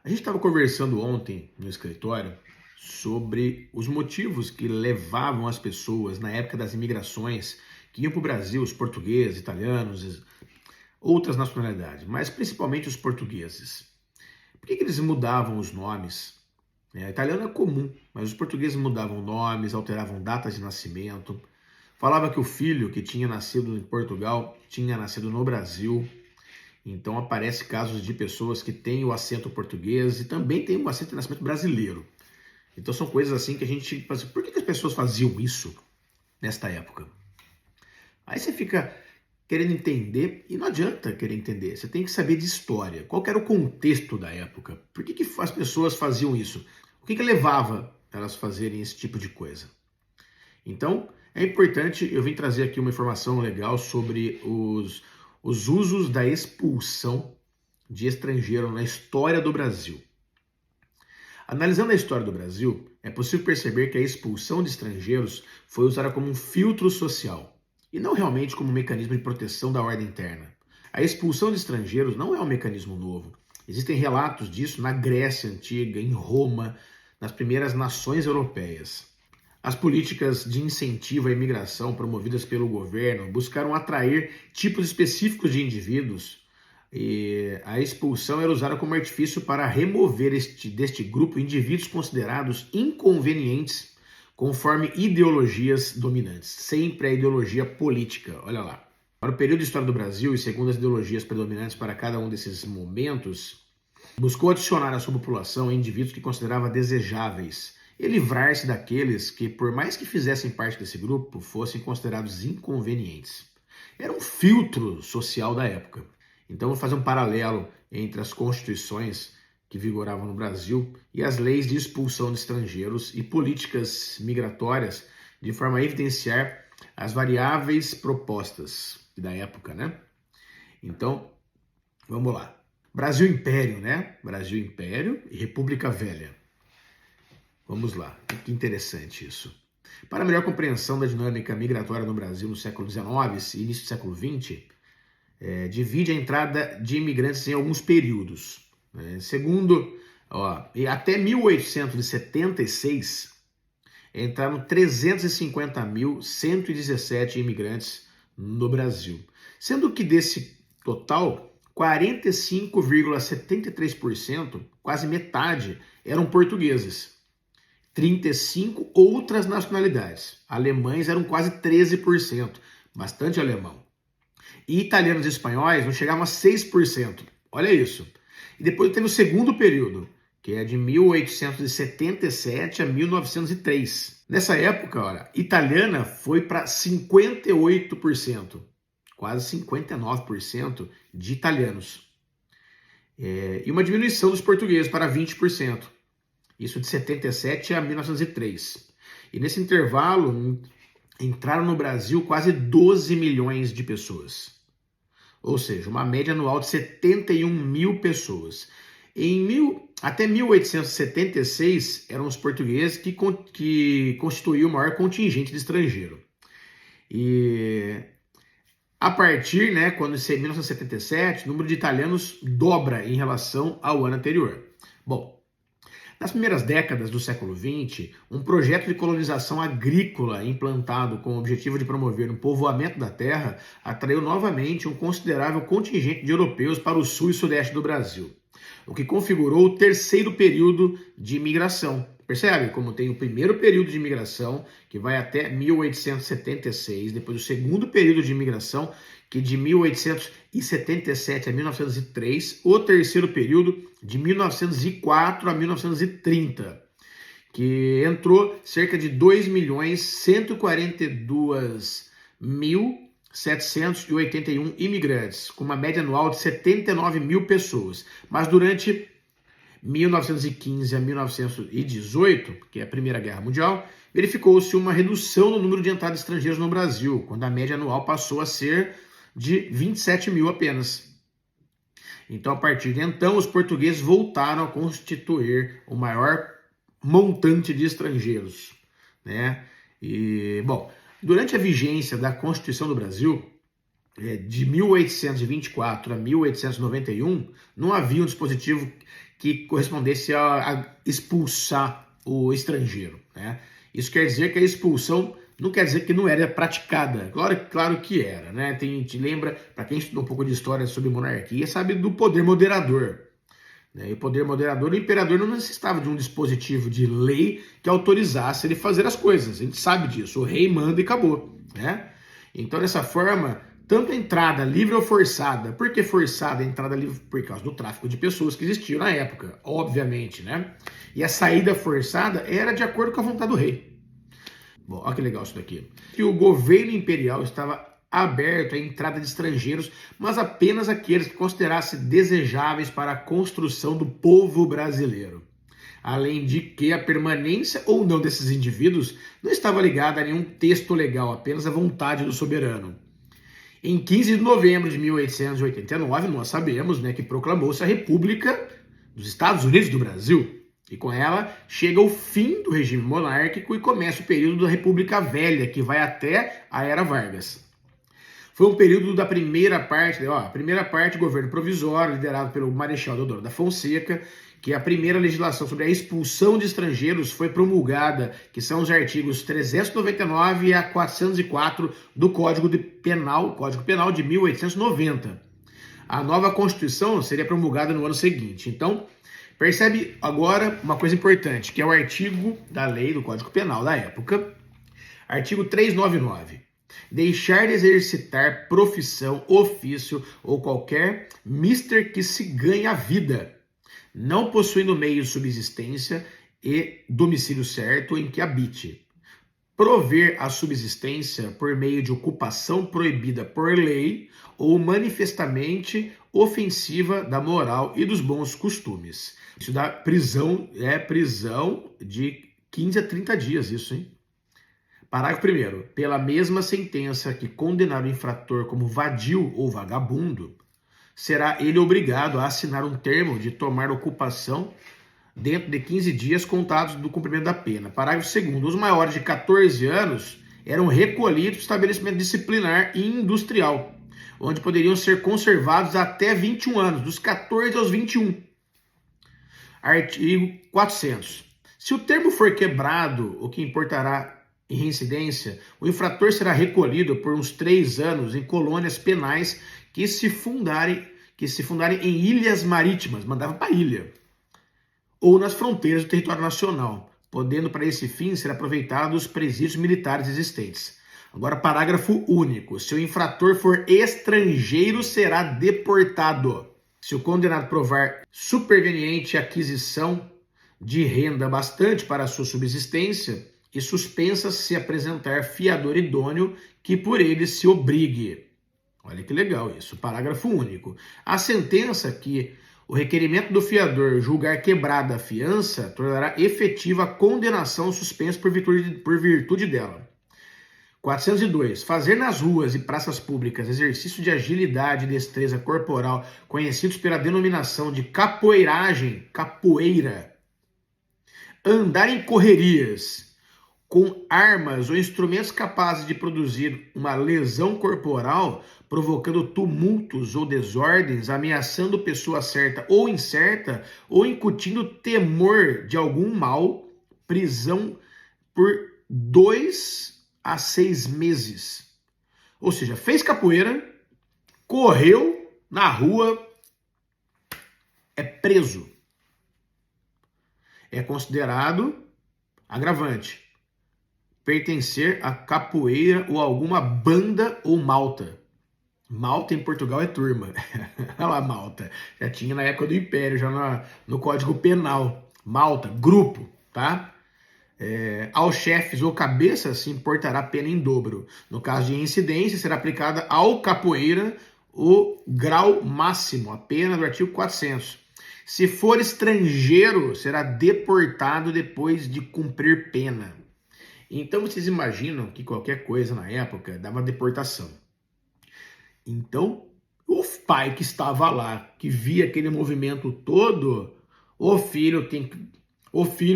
A gente estava conversando ontem no escritório sobre os motivos que levavam as pessoas na época das imigrações que iam para o Brasil, os portugueses, italianos, outras nacionalidades, mas principalmente os portugueses. Por que eles mudavam os nomes? Italiano é comum, mas os portugueses mudavam nomes, alteravam datas de nascimento, falava que o filho que tinha nascido em Portugal tinha nascido no Brasil. Então aparece casos de pessoas que têm o acento português e também têm o acento de nascimento brasileiro. Então são coisas assim que a gente faz. Por que as pessoas faziam isso nesta época? Aí você fica querendo entender e não adianta querer entender. Você tem que saber de história. Qual que era o contexto da época? Por que as pessoas faziam isso? O que levava elas a fazerem esse tipo de coisa? Então é importante, eu vim trazer aqui uma informação legal sobre os usos da expulsão de estrangeiro na história do Brasil. Analisando a história do Brasil, é possível perceber que a expulsão de estrangeiros foi usada como um filtro social e não realmente como um mecanismo de proteção da ordem interna. A expulsão de estrangeiros não é um mecanismo novo. Existem relatos disso na Grécia Antiga, em Roma, nas primeiras nações europeias. As políticas de incentivo à imigração promovidas pelo governo buscaram atrair tipos específicos de indivíduos e a expulsão era usada como artifício para remover deste grupo indivíduos considerados inconvenientes conforme ideologias dominantes. Sempre a ideologia política, olha lá. Para o período de história do Brasil e segundo as ideologias predominantes para cada um desses momentos, buscou adicionar à sua população indivíduos que considerava desejáveis e livrar-se daqueles que, por mais que fizessem parte desse grupo, fossem considerados inconvenientes. Era um filtro social da época. Então, vou fazer um paralelo entre as constituições que vigoravam no Brasil e as leis de expulsão de estrangeiros e políticas migratórias, de forma a evidenciar as variáveis propostas da época, né? Então, vamos lá. Brasil Império, né? Brasil Império e República Velha. Vamos lá, que interessante isso. Para melhor compreensão da dinâmica migratória no Brasil no século XIX e início do século XX, divide a entrada de imigrantes em alguns períodos. Segundo, até 1876, entraram 350.117 imigrantes no Brasil, sendo que desse total, 45,73%, quase metade, eram portugueses. 35 outras nacionalidades. Alemães eram quase 13%, bastante alemão. E italianos e espanhóis não chegavam a 6%. Olha isso. E depois teve o segundo período, que é de 1877 a 1903. Nessa época, olha, italiana foi para 58%, quase 59% de italianos. E uma diminuição dos portugueses para 20%. Isso de 77 a 1903. E nesse intervalo, entraram no Brasil quase 12 milhões de pessoas. Ou seja, uma média anual de 71 mil pessoas. Até 1876, eram os portugueses que constituíam o maior contingente de estrangeiro. E a partir, quando em 1977, o número de italianos dobra em relação ao ano anterior. Bom, nas primeiras décadas do século XX, um projeto de colonização agrícola implantado com o objetivo de promover um povoamento da terra atraiu novamente um considerável contingente de europeus para o sul e sudeste do Brasil, o que configurou o terceiro período de imigração. Percebe como tem o primeiro período de imigração, que vai até 1876, depois o segundo período de imigração, que de 1877 a 1903, o terceiro período de 1904 a 1930, que entrou cerca de 2.142.781 imigrantes, com uma média anual de 79 mil pessoas. Mas durante 1915 a 1918, que é a Primeira Guerra Mundial, verificou-se uma redução no número de entradas de estrangeiros no Brasil, quando a média anual passou a ser de 27 mil apenas. Então, a partir de então, os portugueses voltaram a constituir o maior montante de estrangeiros, E, bom, durante a vigência da Constituição do Brasil, de 1824 a 1891, não havia um dispositivo que correspondesse a expulsar o estrangeiro, né? Isso quer dizer que a expulsão não quer dizer que não era praticada. Claro que era, né? Te lembra, para quem estudou um pouco de história sobre monarquia, sabe do poder moderador. Né? E o poder moderador, o imperador não necessitava de um dispositivo de lei que autorizasse ele fazer as coisas. A gente sabe disso. O rei manda e acabou, né? Então, dessa forma, tanto a entrada livre ou forçada. Por que forçada a entrada livre? Por causa do tráfico de pessoas que existia na época, obviamente, né? E a saída forçada era de acordo com a vontade do rei. Bom, olha que legal isso daqui. Que o governo imperial estava aberto à entrada de estrangeiros, mas apenas aqueles que considerasse desejáveis para a construção do povo brasileiro. Além de que a permanência ou não desses indivíduos não estava ligada a nenhum texto legal, apenas à vontade do soberano. Em 15 de novembro de 1889, nós sabemos, né, que proclamou-se a República dos Estados Unidos do Brasil. E com ela chega o fim do regime monárquico e começa o período da República Velha, que vai até a Era Vargas. Foi um período da primeira parte, governo provisório, liderado pelo Marechal Deodoro da Fonseca, que a primeira legislação sobre a expulsão de estrangeiros foi promulgada, que são os artigos 399 a 404 do Código Penal de 1890. A nova Constituição seria promulgada no ano seguinte. Então, percebe agora uma coisa importante, que é o artigo da lei do Código Penal da época, artigo 399. Deixar de exercitar profissão, ofício ou qualquer mister que se ganhe a vida, não possuindo meio de subsistência e domicílio certo em que habite. Prover a subsistência por meio de ocupação proibida por lei ou manifestamente ofensiva da moral e dos bons costumes. Isso dá prisão de 15 a 30 dias, isso, hein? Parágrafo 1º. Pela mesma sentença que condenar o infrator como vadio ou vagabundo, será ele obrigado a assinar um termo de tomar ocupação dentro de 15 dias contados do cumprimento da pena. Parágrafo 2º. Os maiores de 14 anos eram recolhidos para estabelecimento disciplinar e industrial, onde poderiam ser conservados até 21 anos, dos 14 aos 21. Artigo 400. Se o termo for quebrado, o que importará em reincidência, o infrator será recolhido por uns 3 anos em colônias penais que se fundarem em ilhas marítimas, mandava para ilha, ou nas fronteiras do território nacional, podendo para esse fim ser aproveitados os presídios militares existentes. Agora, parágrafo único. Se o infrator for estrangeiro, será deportado. Se o condenado provar superveniente aquisição de renda bastante para a sua subsistência, e suspensa se apresentar fiador idôneo que por ele se obrigue. Olha que legal isso, parágrafo único. A sentença que o requerimento do fiador julgar quebrada a fiança tornará efetiva a condenação suspensa por virtude dela. 402. Fazer nas ruas e praças públicas exercício de agilidade e destreza corporal conhecidos pela denominação de capoeiragem, capoeira. Andar em correrias com armas ou instrumentos capazes de produzir uma lesão corporal, provocando tumultos ou desordens, ameaçando pessoa certa ou incerta, ou incutindo temor de algum mal, prisão por 2 a 6 meses. Ou seja, fez capoeira, correu na rua, é preso. É considerado agravante pertencer a capoeira ou alguma banda ou malta. Malta em Portugal é turma. Olha lá, malta. Já tinha na época do Império, já no Código Penal. Malta, grupo, tá? Aos chefes ou cabeças se importará pena em dobro. No caso de incidência, será aplicada ao capoeira o grau máximo, a pena do artigo 400. Se for estrangeiro, será deportado depois de cumprir pena. Então, vocês imaginam que qualquer coisa na época dava deportação. Então, o pai que estava lá, que via aquele movimento todo, o filho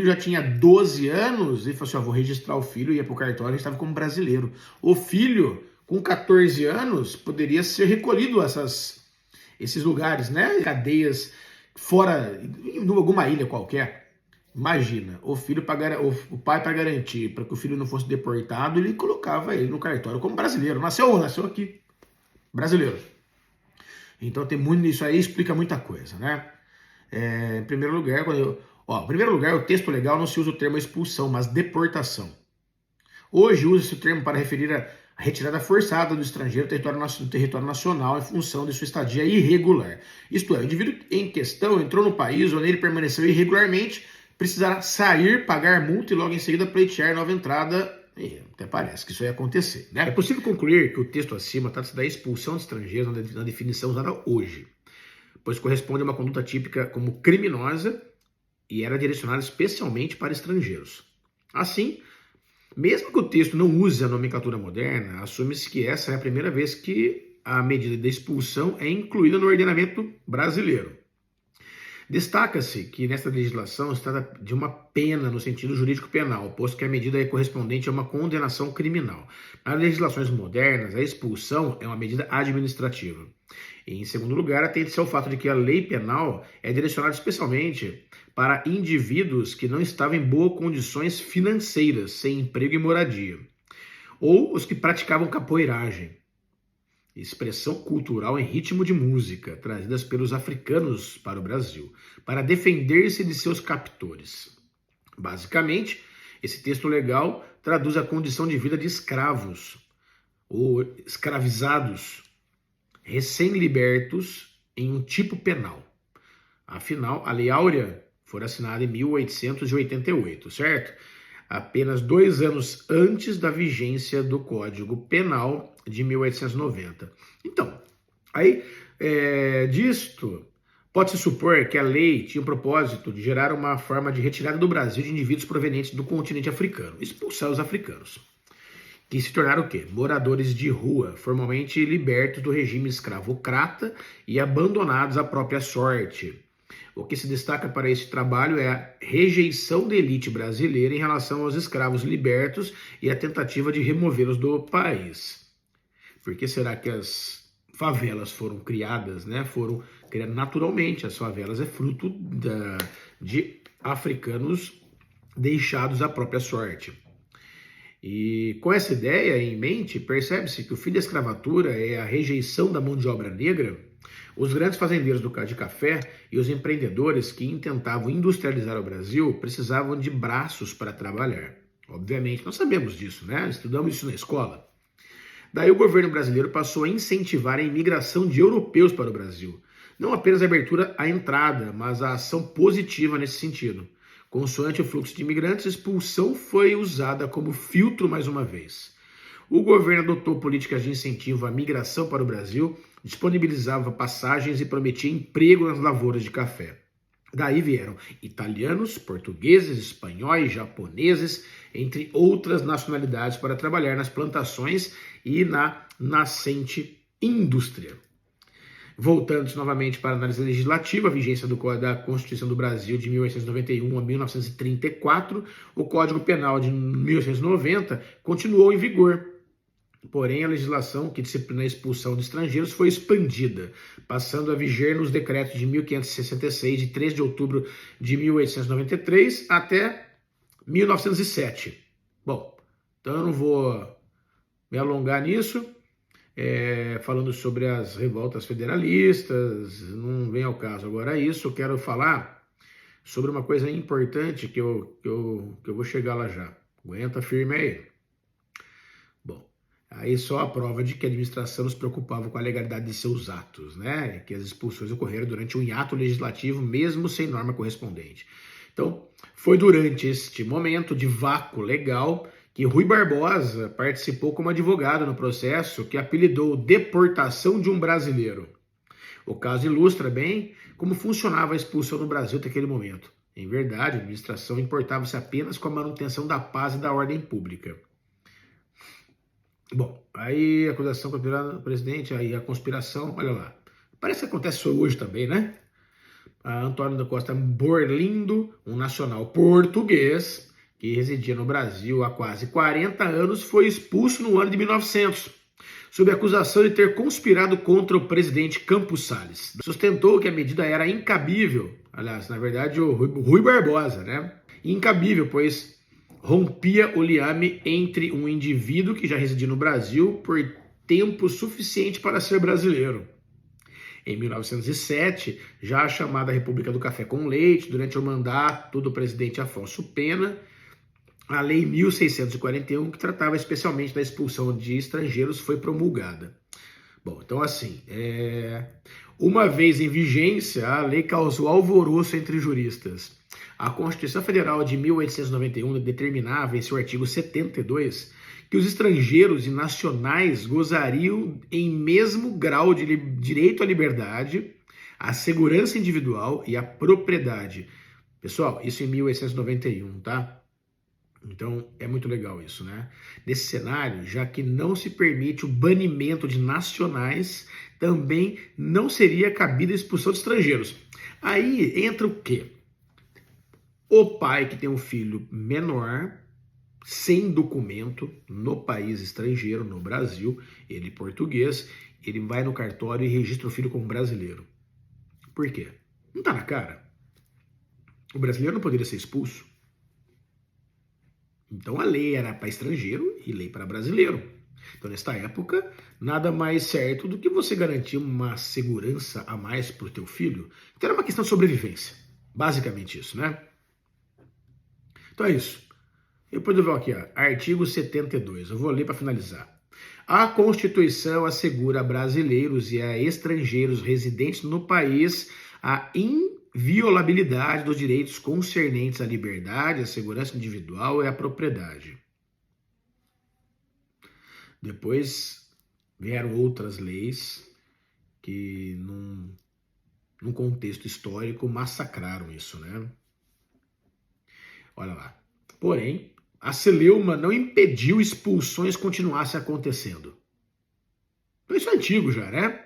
já tinha 12 anos e falou assim, vou registrar o filho, ia para o cartório, ele estava como brasileiro. O filho, com 14 anos, poderia ser recolhido a esses lugares, né? Cadeias fora, em alguma ilha qualquer. Imagina, o pai, para garantir para que o filho não fosse deportado, ele colocava ele no cartório como brasileiro. Nasceu aqui, brasileiro. Então tem muito isso aí, explica muita coisa, né? Em primeiro lugar, o texto legal não se usa o termo expulsão, mas deportação. Hoje usa-se o termo para referir a retirada forçada do estrangeiro do território nacional em função de sua estadia irregular. Isto é, o indivíduo em questão entrou no país onde ele permaneceu irregularmente, precisará sair, pagar multa e logo em seguida pleitear nova entrada. E até parece que isso ia acontecer, né? É possível concluir que o texto acima trata-se da expulsão de estrangeiros na definição usada hoje, pois corresponde a uma conduta típica como criminosa e era direcionada especialmente para estrangeiros. Assim, mesmo que o texto não use a nomenclatura moderna, assume-se que essa é a primeira vez que a medida de expulsão é incluída no ordenamento brasileiro. Destaca-se que nesta legislação se trata de uma pena no sentido jurídico penal, posto que a medida é correspondente a uma condenação criminal. Nas legislações modernas, a expulsão é uma medida administrativa. E, em segundo lugar, atende-se ao fato de que a lei penal é direcionada especialmente para indivíduos que não estavam em boas condições financeiras, sem emprego e moradia, ou os que praticavam capoeiragem, expressão cultural em ritmo de música, trazidas pelos africanos para o Brasil, para defender-se de seus captores. Basicamente, esse texto legal traduz a condição de vida de escravos ou escravizados, recém-libertos em um tipo penal. Afinal, a Lei Áurea foi assinada em 1888, certo? Apenas 2 anos antes da vigência do Código Penal de 1890. Então, aí, disto, pode-se supor que a lei tinha o propósito de gerar uma forma de retirada do Brasil de indivíduos provenientes do continente africano, expulsar os africanos, que se tornaram o quê? Moradores de rua, formalmente libertos do regime escravocrata e abandonados à própria sorte. O que se destaca para esse trabalho é a rejeição da elite brasileira em relação aos escravos libertos e a tentativa de removê-los do país. Por que será que as favelas foram criadas, né? Foram criadas naturalmente. As favelas é fruto de africanos deixados à própria sorte. E com essa ideia em mente, percebe-se que o fim da escravatura é a rejeição da mão de obra negra. Os grandes fazendeiros de café e os empreendedores que intentavam industrializar o Brasil precisavam de braços para trabalhar. Obviamente, nós sabemos disso, né? Estudamos isso na escola. Daí o governo brasileiro passou a incentivar a imigração de europeus para o Brasil. Não apenas a abertura à entrada, mas a ação positiva nesse sentido. Consoante o fluxo de imigrantes, a expulsão foi usada como filtro mais uma vez. O governo adotou políticas de incentivo à migração para o Brasil, disponibilizava passagens e prometia emprego nas lavouras de café. Daí vieram italianos, portugueses, espanhóis, japoneses, entre outras nacionalidades, para trabalhar nas plantações e na nascente indústria. Voltando novamente para a análise legislativa, a vigência da Constituição do Brasil de 1891 a 1934, o Código Penal de 1890 continuou em vigor. Porém, a legislação que disciplina a expulsão de estrangeiros foi expandida, passando a viger nos decretos de 1566, de 3 de outubro de 1893 até 1907. Bom, então eu não vou me alongar nisso, falando sobre as revoltas federalistas, não vem ao caso agora isso. Eu quero falar sobre uma coisa importante que eu vou chegar lá já. Aguenta firme aí. Bom, aí só a prova de que a administração nos preocupava com a legalidade de seus atos, né? Que as expulsões ocorreram durante um hiato legislativo, mesmo sem norma correspondente. Então, foi durante este momento de vácuo legal que Rui Barbosa participou como advogado no processo que apelidou deportação de um brasileiro. O caso ilustra bem como funcionava a expulsão no Brasil naquele momento. Em verdade, a administração importava-se apenas com a manutenção da paz e da ordem pública. Bom, aí a acusação contra o presidente, aí a conspiração, olha lá. Parece que acontece hoje também, né? A Antônio da Costa Borlindo, um nacional português que residia no Brasil há quase 40 anos, foi expulso no ano de 1900. sob a acusação de ter conspirado contra o presidente Campos Salles. Sustentou que a medida era incabível, aliás, na verdade o Rui Barbosa, né? Incabível, pois rompia o liame entre um indivíduo que já residia no Brasil por tempo suficiente para ser brasileiro. Em 1907, já a chamada República do Café com Leite, durante o mandato do presidente Afonso Pena, a Lei 1641, que tratava especialmente da expulsão de estrangeiros, foi promulgada. Bom, então assim, uma vez em vigência, a lei causou alvoroço entre juristas. A Constituição Federal de 1891 determinava, em seu artigo 72, que os estrangeiros e nacionais gozariam em mesmo grau de direito à liberdade, à segurança individual e à propriedade. Pessoal, isso em 1891, tá? Então, é muito legal isso, né? Nesse cenário, já que não se permite o banimento de nacionais, também não seria cabida a expulsão de estrangeiros. Aí entra o quê? O pai que tem um filho menor, sem documento, no país estrangeiro, no Brasil, ele português, ele vai no cartório e registra o filho como brasileiro. Por quê? Não tá na cara. O brasileiro não poderia ser expulso. Então a lei era para estrangeiro e lei para brasileiro. Então nesta época, nada mais certo do que você garantir uma segurança a mais para o teu filho. Então era uma questão de sobrevivência. Basicamente isso, né? Então é isso. Depois eu vou aqui, ó, artigo 72. Eu vou ler para finalizar. A Constituição assegura a brasileiros e a estrangeiros residentes no país a inviolabilidade dos direitos concernentes à liberdade, à segurança individual e à propriedade. Depois vieram outras leis que, num contexto histórico, massacraram isso, né? Olha lá. Porém, a celeuma não impediu expulsões continuassem acontecendo. Então isso é antigo já, né?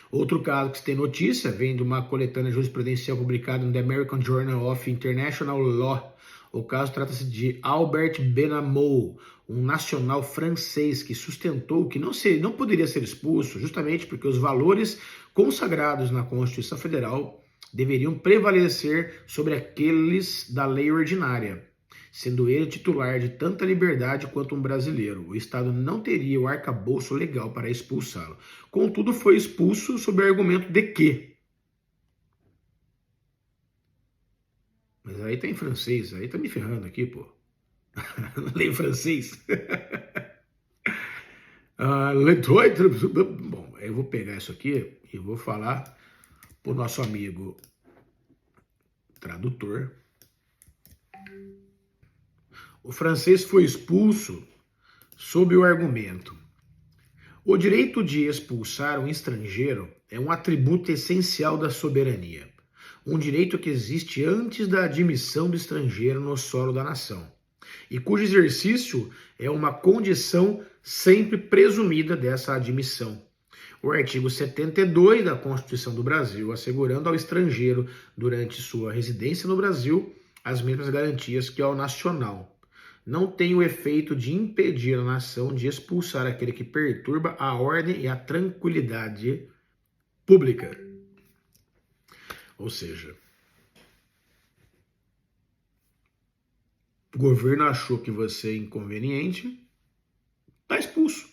Outro caso que se tem notícia vem de uma coletânea jurisprudencial publicada no The American Journal of International Law. O caso trata-se de Albert Benamou, um nacional francês que sustentou que não poderia ser expulso justamente porque os valores consagrados na Constituição Federal deveriam prevalecer sobre aqueles da lei ordinária. Sendo ele titular de tanta liberdade quanto um brasileiro, o Estado não teria o arcabouço legal para expulsá-lo. Contudo, foi expulso sob o argumento de que... Mas aí tá em francês, aí tá me ferrando aqui, pô. Não leio francês. Bom, eu vou pegar isso aqui e vou falar pro nosso amigo tradutor. O francês foi expulso sob o argumento: o direito de expulsar um estrangeiro é um atributo essencial da soberania, um direito que existe antes da admissão do estrangeiro no solo da nação, e cujo exercício é uma condição sempre presumida dessa admissão. O artigo 72 da Constituição do Brasil, assegurando ao estrangeiro, durante sua residência no Brasil, as mesmas garantias que ao nacional, não tem o efeito de impedir a nação de expulsar aquele que perturba a ordem e a tranquilidade pública. Ou seja, o governo achou que você é inconveniente, tá expulso.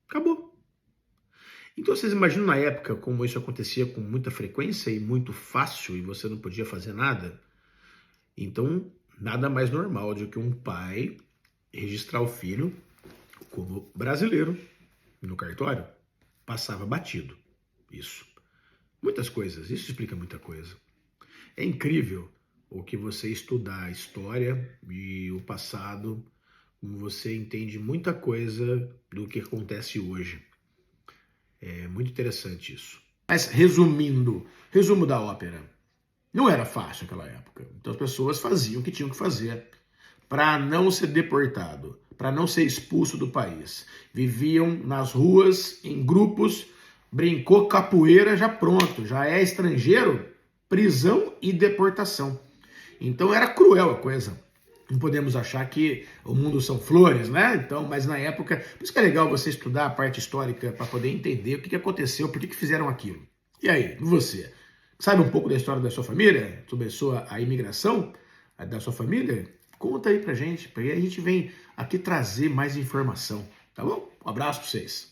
Acabou. Então vocês imaginam na época como isso acontecia com muita frequência e muito fácil e você não podia fazer nada? Então, nada mais normal do que um pai registrar o filho como brasileiro no cartório. Passava batido. Isso. Muitas coisas. Isso explica muita coisa. É incrível o que você estudar a história e o passado, como você entende muita coisa do que acontece hoje. É muito interessante isso. Mas resumindo, resumo da ópera. Não era fácil naquela época. Então as pessoas faziam o que tinham que fazer para não ser deportado, para não ser expulso do país. Viviam nas ruas, em grupos, brincou capoeira, já pronto. Já é estrangeiro, prisão e deportação. Então era cruel a coisa. Não podemos achar que o mundo são flores, né? Então, mas na época, por isso que é legal você estudar a parte histórica para poder entender o que aconteceu, por que fizeram aquilo. E aí, você? Sabe um pouco da história da sua família? Sobre a imigração da sua família? Conta aí pra gente, porque a gente vem aqui trazer mais informação, tá bom? Um abraço pra vocês.